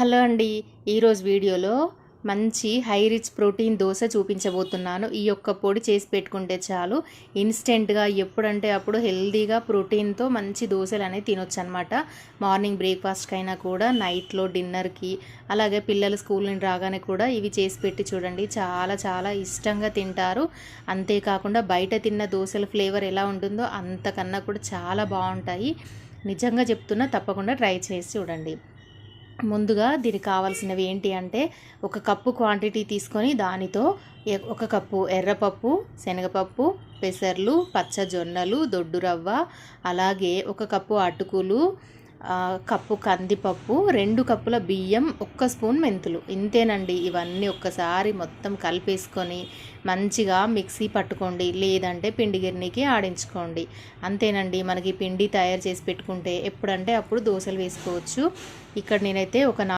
Hello అండి, ఈరోజు వీడియోలో మంచి హై రిచ్ ప్రోటీన్ దోశ చూపించబోతున్నాను. ఈ యొక్క పొడి చేసి పెట్టుకుంటే చాలు, ఇన్స్టెంట్గా ఎప్పుడంటే అప్పుడు హెల్తీగా ప్రోటీన్తో మంచి దోశలు అనేవి తినొచ్చు అనమాట. మార్నింగ్ బ్రేక్ఫాస్ట్కి అయినా కూడా, నైట్లో డిన్నర్కి, అలాగే పిల్లలు స్కూల్ నుండి రాగానే కూడా ఇవి చేసి పెట్టి చూడండి, చాలా చాలా ఇష్టంగా తింటారు. అంతేకాకుండా బయట తిన్న దోశల ఫ్లేవర్ ఎలా ఉంటుందో అంతకన్నా కూడా చాలా బాగుంటాయి. నిజంగా చెప్తున్నా, తప్పకుండా ట్రై చేసి చూడండి. ముందుగా దీనికి కావాల్సినవి ఏంటి అంటే, ఒక కప్పు క్వాంటిటీ తీసుకొని దానితో ఒక కప్పు ఎర్రపప్పు, శనగపప్పు, పెసర్లు, పచ్చ జొన్నలు, దొడ్డు రవ్వ, అలాగే ఒక కప్పు అటుకులు, కప్పు కందిపప్పు, 2 కప్పుల బియ్యం, 1 స్పూన్ మెంతులు. ఇంతేనండి. ఇవన్నీ ఒక్కసారి మొత్తం కలిపేసుకొని మంచిగా మిక్సీ పట్టుకోండి, లేదంటే పిండి గిర్నీకి ఆడించుకోండి. అంతేనండి. మనకి పిండి తయారు చేసి పెట్టుకుంటే ఎప్పుడంటే అప్పుడు దోశలు వేసుకోవచ్చు. ఇక్కడ నేనైతే ఒక